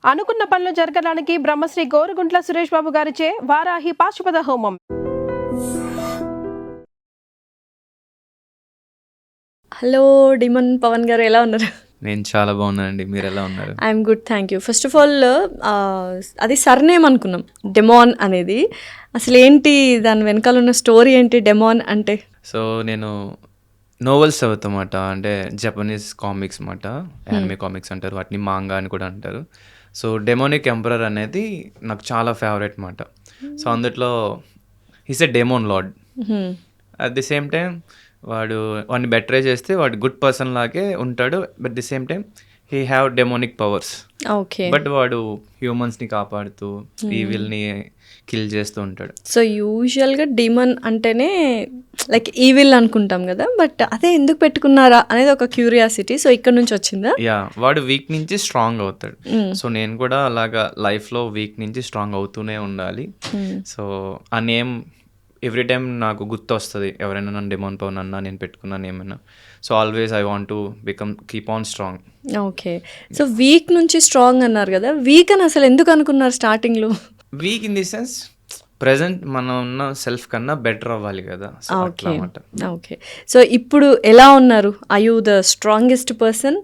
అనుకున్న పనులు జరగడానికి బ్రహ్మశ్రీ గోరుగుంట్ల సురేష్ బాబు గారిచే వారాహి పాశుపత హోమం. హలో డిమన్ పవన్ గారు, ఎలా ఉన్నారు? నేను చాలా బాగున్నానండి, మీరు ఎలా ఉన్నారు? I'm good, thank you. First of all అది సర్నేమ్ అనుకున్నాం, డెమాన్ అనేది. అసలు ఏంటి దాని వెనకాల ఉన్న స్టోరీ ఏంటి, డెమాన్ అంటే? సో నేను నోవెల్స్ చదువుతామాట, అంటే జపనీస్ కామిక్స్ మాట, యానిమే కామిక్స్ అంటారు, వాటిని మాంగా అని కూడా అంటారు. సో డెమోనిక్ ఎంపరర్ అనేది నాకు చాలా ఫేవరెట్ మాట. సో అందులో he's a demon lord. At the same time వాడిని బెట్రే చేస్తే వాడు గుడ్ పర్సన్ లాగే ఉంటాడు, but the same time he have demonic powers. Okay. But వాడు హ్యూమన్స్ని కాపాడుతూ ఈవిల్ని కిల్ చేస్తూ ఉంటాడు. సో యూజువల్గా డిమన్ అంటేనే లైక్ ఈవిల్ అనుకుంటాం కదా, బట్ అదే ఎందుకు పెట్టుకున్నారా అనేది ఒక క్యూరియాసిటీ. సో ఇక్కడ నుంచి వచ్చిందా? యా, వాడు వీక్ నుంచి స్ట్రాంగ్ అవుతాడు. సో నేను కూడా అలాగా లైఫ్లో వీక్ నుంచి స్ట్రాంగ్ అవుతూనే ఉండాలి. సో ఆ నేమ్ ఎవ్రీ టైమ్ నాకు గుర్తు వస్తుంది, ఎవరైనా నన్ను డెమోన్ పవన్ అన్నా, నేను పెట్టుకున్నాను ఏమైనా. So always I want to keep on strong. Okay. So weak నుంచి స్ట్రాంగ్ అన్నారు కదా, వీక్ అని అసలు ఎందుకు అనుకున్నారు స్టార్టింగ్లో? Week in the sense present మనం ఉన్న సెల్ఫ్ కన్నా బెటర్ అవ్వాలి కదా. Okay okay. సో ఇప్పుడు ఎలా ఉన్నారు? I you the strongest person,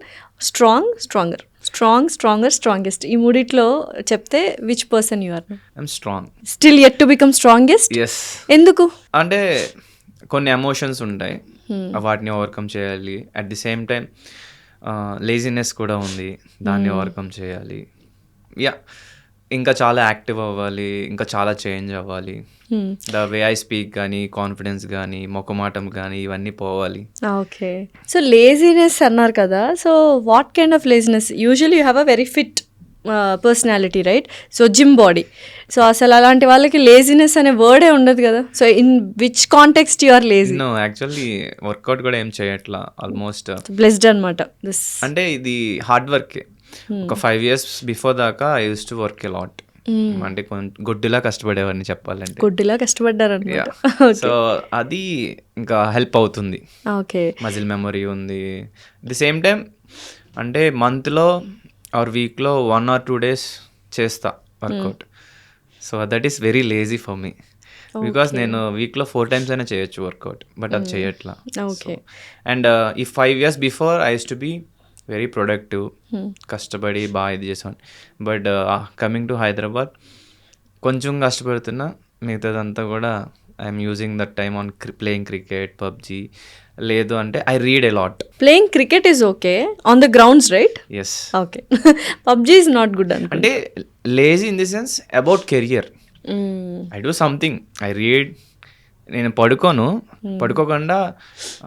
stronger, strongest, ఈ మూడిట్లో చెప్తే which person you are? I'm strong. Still yet to become strongest? Yes. ఎందుకు? అంటే కొన్ని ఎమోషన్స్ ఉంటాయి, వాటిని ఓవర్కమ్ చేయాలి. At the same time laziness కూడా ఉంది, దాన్ని ఓవర్కమ్ చేయాలి. యా, ఇంకా చాలా యాక్టివ్ అవ్వాలి, ఇంకా చాలా చేంజ్ అవ్వాలి. ద వే ఐ స్పీక్ కానీ, కాన్ఫిడెన్స్ కానీ, మొక్కమాటం కానీ, ఇవన్నీ పోవాలి. ఓకే. సో లేజినెస్ అన్నారు కదా, so what kind of laziness? Usually you have a very fit personality, right? So gym body. So అసలు అలాంటి వాళ్ళకి లేజినెస్ అనే వర్డే ఉండదు కదా. So in which context you are lazy? No, actually workout కూడా ఏం చేయట్లా, ఆల్మోస్ట్ బ్లెస్డ్ అనమాట. అంటే ఇది హార్డ్ వర్క్. ఒక 5 years బిఫోర్ దాకా I use to work a lot. అంటే కొంచెం గొడ్డులా కష్టపడేవాడిని చెప్పాలంటే. గొడ్డులా కష్టపడ్డారనమాట. సో అది ఇంకా హెల్ప్ అవుతుంది. ఓకే. మజిల్ మెమరీ ఉంది. ది సేమ్ టైం అంటే మంత్లో ఆర్ వీక్లో 1 or 2 days చేస్తా workout. So that is very lazy for me, because నేను వీక్లో 4 times అయినా చేయొచ్చు వర్కౌట్, బట్ అది చేయట్లా. అండ్ ఈ 5 years before I use to be very productive, కష్టపడి బాగా ఇది చేసాను. బట్ కమింగ్ టు హైదరాబాద్ కొంచెం కష్టపడుతున్నా, మిగతాదంతా కూడా I'm using that time on playing cricket, PUBG, లేదు అంటే I read a lot. Playing cricket is okay on the grounds, right? Yes. Okay. PUBG is not good అంటే lazy in the sense about career. I do something, I read. నేను పడుకోకుండా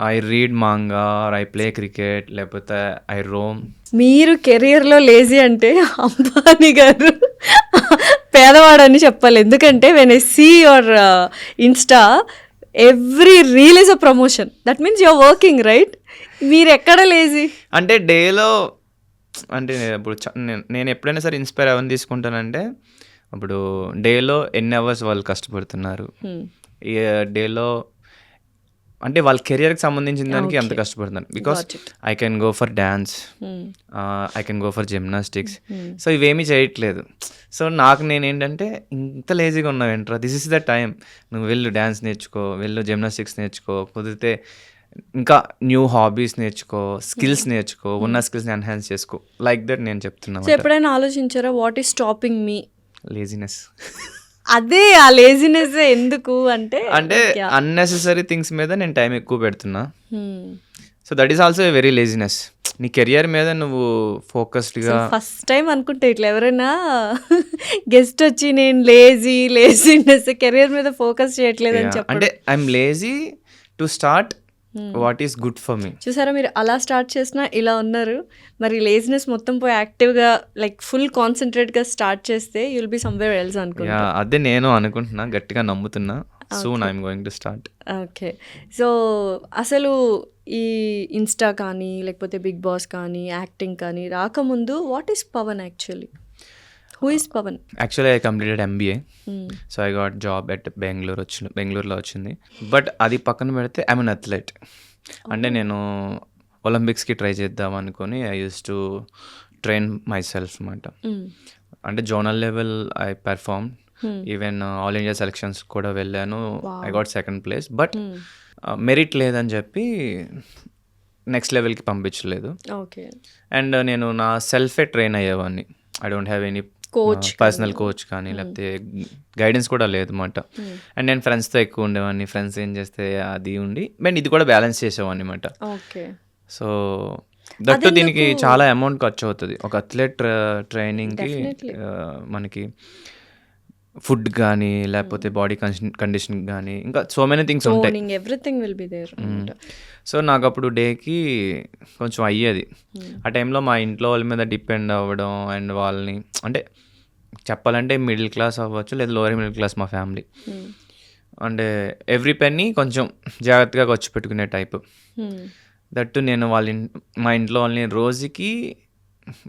I read manga, I play cricket, లేకపోతే I roam. మీరు కెరియర్లో lazy అంటే అంబానీ గారు పేదవాడని చెప్పాలి. ఎందుకంటే when I see your insta, every reel is a promotion. That means you're working, right? మీరు ఎక్కడ లేజీ? అంటే డేలో అంటే ఇప్పుడు నేను ఎప్పుడైనా సరే ఇన్స్పైర్ ఎవరిని తీసుకుంటానంటే, ఇప్పుడు డేలో ఎన్ని అవర్స్ వాళ్ళు కష్టపడుతున్నారు, ఈ డేలో అంటే వాళ్ళ కెరియర్కి సంబంధించిన దానికి ఎంత కష్టపడుతున్నారు. Because I can go for dance, I can go for gymnastics. So ఇవేమీ చేయట్లేదు. సో నాకు నేనేంటంటే, ఇంత లేజీగా ఉన్నావు ఏంట్రా, దిస్ ఇస్ ద టైం, నువ్వు వెళ్ళు డ్యాన్స్ నేర్చుకో, వెళ్ళు జిమ్నాస్టిక్స్ నేర్చుకో, కుదిరితే ఇంకా న్యూ హాబీస్ నేర్చుకో, స్కిల్స్ నేర్చుకో, ఉన్న స్కిల్స్ని ఎన్హాన్స్ చేసుకో, లైక్ దట్ నేను చెప్తున్నాను. సో ఎప్పుడైనా ఆలోచించారా what is stopping me? Laziness. అదే ఆ లేజినెస్ ఎందుకు అంటే అన్నెసెసరీ థింగ్స్ మీద నేను టైం ఎక్కువ పెడుతున్నా. So that is also very laziness. నీ కెరియర్ మీద నువ్వు ఫోకస్డ్గా. ఫస్ట్ టైం అనుకుంటే ఇట్లా ఎవరైనా గెస్ట్ వచ్చి నేను లేజినెస్ కెరియర్ మీద ఫోకస్ చేయట్లేదు అని చెప్పి, అంటే I'm lazy to start what is good for me. చూసారా, మీరు అలా స్టార్ట్ చేసినా ఇలా ఉన్నారు. మరి లేజినెస్ మొత్తం పోయి యాక్టివ్గా లైక్ ఫుల్ కాన్సన్ట్రేట్గా స్టార్ట్ చేస్తే యుల్ బి సమ్వేర్ ఎల్స్ అనుకుంటా. అదే నేను అనుకుంటున్నా, గట్టిగా నమ్ముతున్నా. Soon I'm going to start. Okay. So అసలు ఈ ఇన్స్టా కానీ, లేకపోతే బిగ్ బాస్ కానీ, యాక్టింగ్ కానీ రాకముందు what is Pawan actually? Who is Pawan? Actually I completed MBA. So I got job at బెంగళూరులో వచ్చింది. బట్ అది పక్కన పెడితే ఐఎమ్ అన్ అథ్లెట్. అంటే నేను ఒలింపిక్స్కి ట్రై చేద్దాం అనుకొని I use to train myself అనమాట. అంటే zonal level I perform, even all India selections కూడా వెళ్ళాను. I got second place. But merit లేదని చెప్పి నెక్స్ట్ లెవెల్కి పంపించలేదు. ఓకే. అండ్ నేను నా సెల్ఫే ట్రైన్ అయ్యేవాడిని. I don't have any personal coach కానీ లేకపోతే గైడెన్స్ కూడా లేదు అన్నమాట. అండ్ నేను ఫ్రెండ్స్తో ఎక్కువ ఉండేవాడిని. ఫ్రెండ్స్ ఏం చేస్తే అది ఉండి బట్ ఇది కూడా బ్యాలెన్స్ చేసేవాడిని అనమాట. ఓకే. సో దట్టు దీనికి చాలా అమౌంట్ ఖర్చు అవుతుంది. ఒక అథ్లెట్ ట్రైనింగ్కి మనకి ఫుడ్ కానీ లేకపోతే బాడీ కండిషన్ కానీ ఇంకా సో మెనీ థింగ్స్ ఉంటాయి. Everything will be there. So నాకు అప్పుడు డేకి కొంచెం అయ్యేది. ఆ టైంలో మా ఇంట్లో వాళ్ళ మీద డిపెండ్ అవ్వడం అండ్ వాళ్ళని అంటే చెప్పాలంటే మిడిల్ క్లాస్ అవ్వచ్చు లేదా లోవర్ మిడిల్ క్లాస్ మా ఫ్యామిలీ. అంటే ఎవ్రీ పెన్నీ కొంచెం జాగ్రత్తగా ఖర్చు పెట్టుకునే టైపు. దట్టు నేను మా ఇంట్లో వాళ్ళని రోజుకి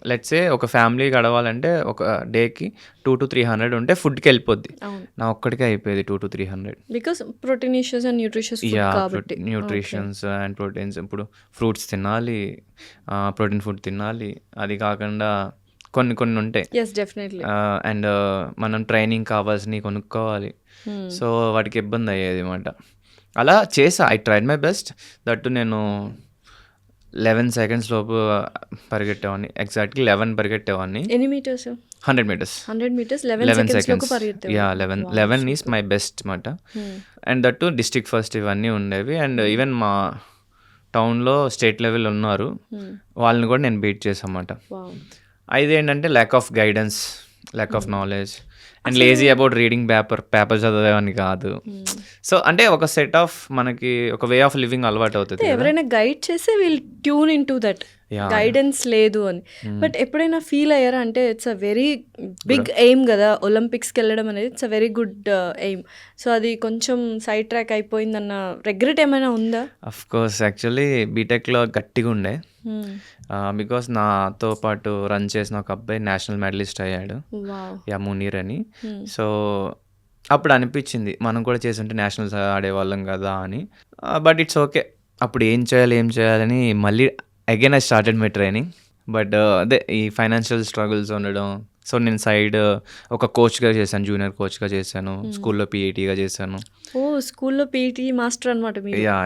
లెట్సే ఒక ఫ్యామిలీ గడవాలంటే ఒక డేకి 200 to 300 ఉంటే ఫుడ్కి వెళ్ళిపోద్ది. నా ఒక్కడికే అయిపోయేది 200 to 300. Because proteinicious and nutritious కాబట్టి. Nutritions and proteins. ఇప్పుడు ఫ్రూట్స్ తినాలి, ప్రోటీన్ ఫుడ్ తినాలి, అది కాకుండా కొన్ని ఉంటాయి. Yes definitely. అండ్ మనం ట్రైనింగ్ కావాల్సినవి కొనుక్కోవాలి. సో వాటికి ఇబ్బంది అయ్యేది అనమాట. అలా చేసా. I tried my best. That నేను 11 seconds లోపు పరిగెట్టేవాడిని. ఎగ్జాక్ట్లీ 11 పరిగెట్టేవాడిని. ఎన్ని meters? 100 meters. 100 meters 11 seconds. Yeah 11 is my best అనమాట. అండ్ దట్టు డిస్ట్రిక్ట్ ఫస్ట్ ఇవన్నీ ఉండేవి. అండ్ ఈవెన్ మా టౌన్లో స్టేట్ లెవెల్ ఉన్నారు, వాళ్ళని కూడా నేను బీట్ చేసాను అన్నమాట. అయితే ఏంటంటే lack of guidance, lack of knowledge and lazy about reading paper చదివేవని కాదు. సో అంటే ఒక సెట్ ఆఫ్ మనకి ఒక వే ఆఫ్ లివింగ్ అలవాటు అవుతుంది. ఎవరైనా గైడ్ చేస్తే will tune in to that. Guidance లేదు అని. బట్ ఎప్పుడైనా ఫీల్ అయ్యారా? అంటే it's a very big aim కదా ఒలింపిక్స్కి వెళ్ళడం అనేది. It's a very good aim. So అది కొంచెం సైడ్ ట్రాక్ అయిపోయిందన్న రిగ్రెట్ ఏమైనా ఉందా? Of course. యాక్చువల్లీ బీటెక్లో గట్టిగా ఉండే. బికాస్ నాతో పాటు రన్ చేసిన ఒక అబ్బాయి నేషనల్ మెడలిస్ట్ అయ్యాడు, మునీర్ అని. సో అప్పుడు అనిపించింది మనం కూడా చేస్తుంటే నేషనల్స్ ఆడేవాళ్ళం కదా అని. But it's okay. అప్పుడు ఏం చేయాలని మళ్ళీ again I started my training. But అదే ఈ ఫైనాన్షియల్ స్ట్రగుల్స్ ఉండడం. సో నేను సైడ్ ఒక కోచ్గా చేశాను, జూనియర్ కోచ్గా చేశాను, స్కూల్లో పీఈటీగా చేశాను. ఓ స్కూల్లో పీఈటీ మాస్టర్ అనమాట. యా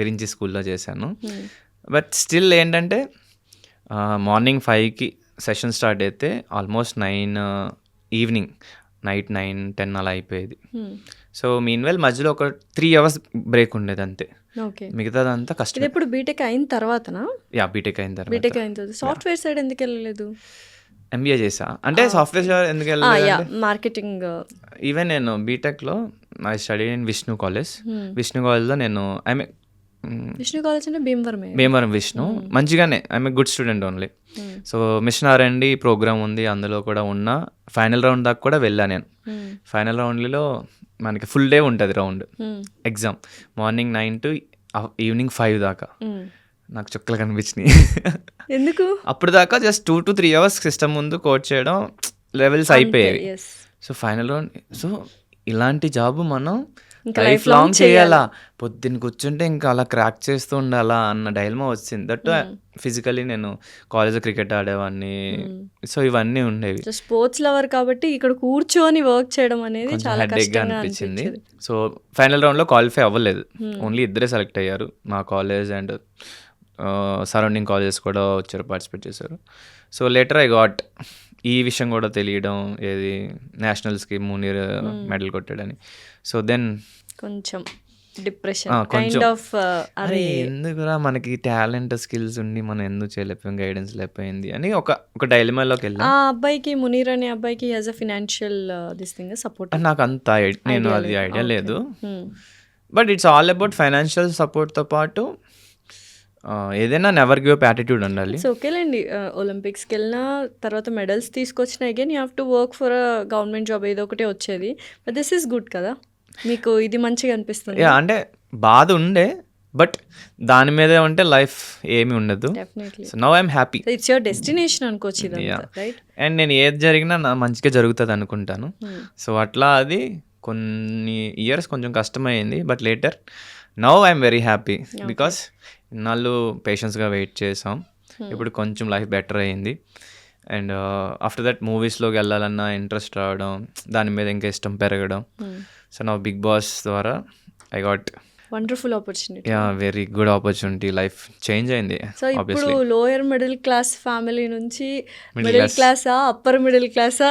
విరించి స్కూల్లో చేశాను. బట్ స్టిల్ ఏంటంటే మార్నింగ్ 5కి సెషన్ స్టార్ట్ అయితే ఆల్మోస్ట్ 9 ఈవినింగ్ నైట్ 9-10 అలా అయిపోయేది. సో మీన్వెల్ మధ్యలో ఒక 3 hours బ్రేక్ ఉండేది అంతే. మిగతాదంతా కష్టం. ఇప్పుడు బీటెక్ అయిన తర్వాతనా? యా బీటెక్ అయిన తర్వాత. సాఫ్ట్వేర్ సైడ్ ఎందుకు వెళ్ళలేదు? ఎంబీఏ చేసా. అంటే సాఫ్ట్వేర్ సైడ్ ఎందుకు వెళ్ళలేదు? మార్కెటింగ్. ఈవెన్ నేను బీటెక్లో ఐ స్టడీ ఇన్ విష్ణు కాలేజ్లో నేను విష్ణు కాలేజ్ అంటే భీమవరం విష్ణు. మంచిగానే I'm a good student only. So mission R&D program ఉంది, అందులో కూడా ఉన్నా. ఫైనల్ రౌండ్ దాకా కూడా వెళ్ళా నేను. ఫైనల్ రౌండ్లో మనకి ఫుల్ డే ఉంటుంది round exam. Morning 9 to evening 5 దాకా. నాకు చుక్కలు కనిపించినాయి. ఎందుకు? అప్పుడు దాకా జస్ట్ 2 to 3 hours సిస్టమ్ ముందు కోడ్ చేయడం లెవెల్స్ అయిపోయేవి. So final round. సో ఇలాంటి జాబ్ మనం లైఫ్ లాంగ్ చేయాలా, పొద్దున్న కూర్చుంటే ఇంకా అలా క్రాక్ చేస్తూ ఉండాలా అన్న డైలమా వచ్చింది. దట్ ఫిజికలీ నేను కాలేజ్లో క్రికెట్ ఆడేవాడిని. సో ఇవన్నీ ఉండేవి. స్పోర్ట్స్ లవర్ కాబట్టి ఇక్కడ కూర్చొని వర్క్ చేయడం అనేది చాలా హెడేక్గా అనిపించింది. సో ఫైనల్ రౌండ్లో క్వాలిఫై అవ్వలేదు. ఓన్లీ 2 సెలెక్ట్ అయ్యారు. మా కాలేజ్ అండ్ సరౌండింగ్ కాలేజెస్ కూడా వచ్చారు, పార్టిసిపేట్ చేశారు. సో లేటర్ ఐ గాట్ ఈ విషయం కూడా తెలియడం, ఏది నేషనల్స్కి మునీర్ మెడల్ కొట్టాడని. సో దెన్ కొంచెం డిప్రెషన్ కైండ్ ఆఫ్ అరే ఎందుకురా మనకి టాలెంట్ స్కిల్స్ ఉండి మనం ఎందుకు చేయలేకపోయాం, గైడెన్స్ లేకపోయింది అని ఒక డైలమాలోకి వెళ్ళాను. ఆ అబ్బాయికి మునీర్ అనే అబ్బాయికి as a financial this thing support నాకు అంత నేను అది ఐడియా లేదు. But it's all about financial సపోర్ట్తో పాటు ఏదైనా నెవర్ గివ్ అప్ యాటిట్యూడ్ ఉండాలి. సో ఓకేలేండి, ఒలింపిక్స్కి వెళ్ళినా తర్వాత మెడల్స్ తీసుకొచ్చిన again you have to work for a government job ఏదో ఒకటే వచ్చేది. బట్ దిస్ ఈస్ గుడ్ కదా, మీకు ఇది మంచిగా అనిపిస్తుంది. అంటే బాధ ఉండే బట్ దాని మీదే ఉంటే లైఫ్ ఏమి ఉండదు. So now I'm happy. It's your destination అనుకోవచ్చు ఇదంతా, రైట్? అండ్ నేను ఏది జరిగినా నా మంచిగా జరుగుతుంది అనుకుంటాను. సో అట్లా అది కొన్ని ఇయర్స్ కొంచెం కష్టమైంది. But later now I'm very happy because ఇన్నాళ్ళు పేషెన్స్గా వెయిట్ చేసాం. ఇప్పుడు కొంచెం లైఫ్ బెటర్ అయ్యింది. అండ్ ఆఫ్టర్ దట్ మూవీస్లోకి వెళ్ళాలన్న ఇంట్రెస్ట్ రావడం, దాని మీద ఇంకా ఇష్టం పెరగడం. సో నా బిగ్ బాస్ ద్వారా I got wonderful opportunity. Very good opportunity. Life change అయింది సో ఇప్పుడు obviously. Lower middle class family నుంచి మిడిల్ క్లాసా, అప్పర్ మిడిల్ క్లాసా,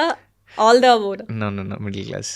all the about? No middle class.